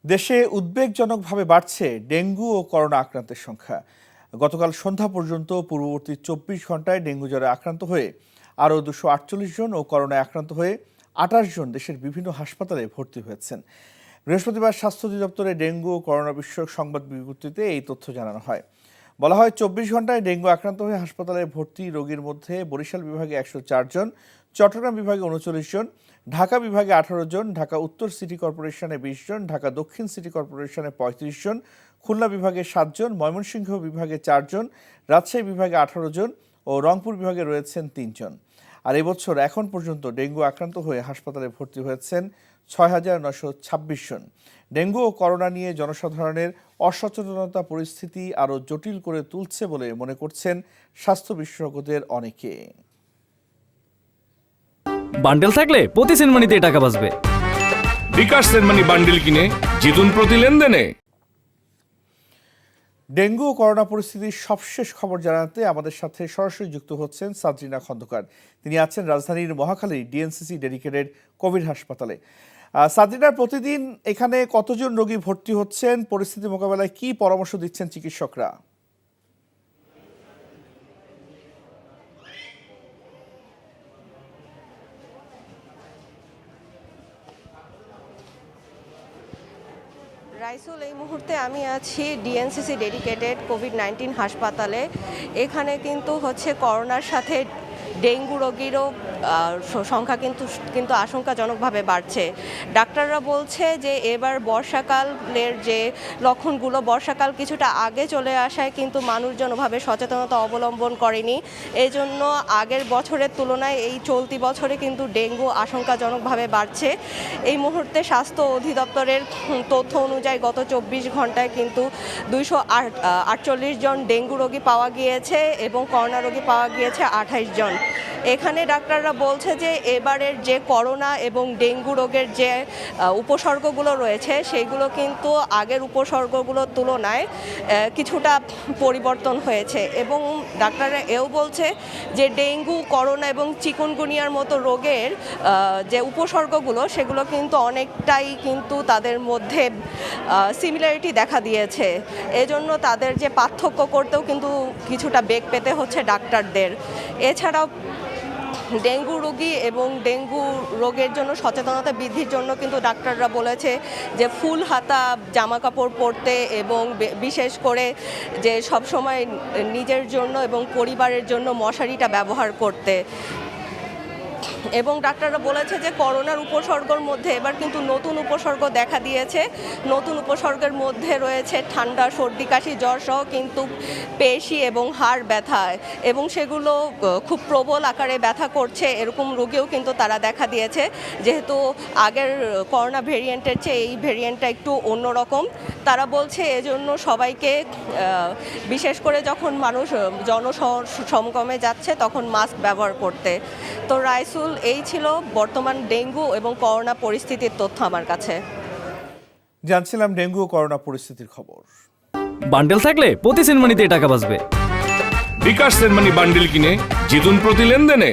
দেশে উদ্বেগজনকভাবে বাড়ছে ডেঙ্গু ও করোনা আক্রান্তের সংখ্যা। গতকাল সন্ধ্যা পর্যন্ত পূর্ববর্তী ২৪ ঘন্টায় ডেঙ্গু জ্বরে আক্রান্ত হয়ে আরও ২৪৮ জন ও করোনায় আক্রান্ত হয়ে ২৮ জন দেশের বিভিন্ন হাসপাতালে ভর্তি হয়েছেন। বৃহস্পতিবার স্বাস্থ্য অধিদপ্তরে ডেঙ্গু ও করোনা বিষয়ক সংবাদ বিজ্ঞপ্তিতে এই তথ্য জানানো হয়। বলা হয়, ২৪ ঘন্টায় ডেঙ্গু আক্রান্ত হয়ে হাসপাতালে ভর্তি রোগীর মধ্যে বরিশাল বিভাগে ১০৪ জন, চট্টগ্রাম বিভাগে ৩৯ জন, ঢাকা বিভাগে ১৮ জন, ঢাকা উত্তর সিটি কর্পোরেশনে ২০ জন, ঢাকা দক্ষিণ সিটি কর্পোরেশনে ৩৫ জন, খুলনা বিভাগে ৭ জন, ময়মনসিংহ বিভাগে ৪ জন, রাজশাহী বিভাগে ১৮ জন ও রংপুর বিভাগে রয়েছেন ৩ জন। আর এবছর এখন পর্যন্ত ডেঙ্গু আক্রান্ত হয়ে হাসপাতালে ভর্তি হয়েছেন ৬,৯২৬ জন। ডেঙ্গু ও করোনা নিয়ে জনসাধারণের অসচেতনতা পরিস্থিতি আরও জটিল করে তুলছে বলে মনে করছেন স্বাস্থ্য বিশেষজ্ঞদের অনেকে। বান্ডেল থাকলে প্রতি সেনমানিতে টাকা বাঁচবে। বিকাশ সেনমানি বান্ডেল কিনে জিতুন প্রতি লেনদেনে। ডেঙ্গু ও করোনা পরিস্থিতির সবশেষ খবর জানাতে আমাদের সাথে সরাসরি যুক্ত হচ্ছেন সাদরিনা খন্দকার। তিনি আছেন রাজধানীর মহাখালী ডিএনসিসি ডেডিকেটেড কোভিড হাসপাতালে। সাদরিনা, প্রতিদিন এখানে কতজন রোগী ভর্তি হচ্ছেন? পরিস্থিতি মোকাবেলায় কি পরামর্শ দিচ্ছেন চিকিৎসকরা? রাইসুল, এই মুহূর্তে আমি আছি ডিএনসিসি ডেডিকেটেড কোভিড-19 হাসপাতালে। এখানে কিন্তু করোনার সাথে ডেঙ্গু রোগীরও সংখ্যা কিন্তু আশঙ্কাজনকভাবে বাড়ছে। ডাক্তাররা বলছে যে এবার বর্ষাকালের যে লক্ষণগুলো, বর্ষাকাল কিছুটা আগে চলে আসায় কিন্তু মানুষজন ওভাবে সচেতনতা অবলম্বন করেনি। এই জন্য আগের বছরের তুলনায় এই চলতি বছরে কিন্তু ডেঙ্গু আশঙ্কাজনকভাবে বাড়ছে। এই মুহূর্তে স্বাস্থ্য অধিদপ্তরের তথ্য অনুযায়ী গত ২৪ ঘন্টায় কিন্তু ২৪৮ জন ডেঙ্গু রোগী পাওয়া গিয়েছে এবং করোনা রোগী পাওয়া গিয়েছে ২৮ জন। এখানে ডাক্তাররা বলছে যে এবারের যে করোনা এবং ডেঙ্গু রোগের যে উপসর্গগুলো রয়েছে সেগুলো কিন্তু আগের উপসর্গগুলোর তুলনায় কিছুটা পরিবর্তন হয়েছে এবং ডাক্তাররা এও বলছে যে ডেঙ্গু, করোনা এবং চিকুনগুনিয়ার মতো রোগের যে উপসর্গগুলো সেগুলো কিন্তু অনেকটাই কিন্তু তাদের মধ্যে সিমিলারিটি দেখা দিয়েছে। এজন্য তাদের যে পার্থক্য করতেও কিন্তু কিছুটা বেগ পেতে হচ্ছে ডাক্তারদের। এছাড়াও ডেঙ্গু রোগী এবং ডেঙ্গু রোগের জন্য সচেতনতা বৃদ্ধির জন্য কিন্তু ডাক্তাররা বলেছে যে ফুল হাতা জামা কাপড় পরতে এবং বিশেষ করে যে সবসময় নিজের জন্য এবং পরিবারের জন্য মশারিটা ব্যবহার করতে। এবং ডাক্তাররা বলেছে যে করোনার উপসর্গের মধ্যে এবার কিন্তু নতুন উপসর্গ দেখা দিয়েছে। নতুন উপসর্গের মধ্যে রয়েছে ঠান্ডা, সর্দি, কাশি, জ্বর সহ কিন্তু পেশি এবং হাড় ব্যথা, এবং সেগুলো খুব প্রবল আকারে ব্যথা করছে এরকম রোগীও কিন্তু তারা দেখা দিয়েছে। যেহেতু আগের করোনা ভেরিয়েন্টের চেয়ে এই ভেরিয়েন্টটা একটু অন্যরকম, তারা বলছে এজন্য সবাইকে বিশেষ করে যখন মানুষ জনসমাগমে যাচ্ছে তখন মাস্ক ব্যবহার করতে। তো রাইসুল, এই ছিল বর্তমান ডেঙ্গু এবং করোনা পরিস্থিতির তথ্য আমার কাছে। জানছিলাম ডেঙ্গু ও করোনা পরিস্থিতির খবর। বান্ডেল থাকলে প্রতি সেনমানিতে টাকা বাঁচবে। বিকাশ সেনমানি বান্ডেল কিনে জিতুন প্রতি লেনদেনে।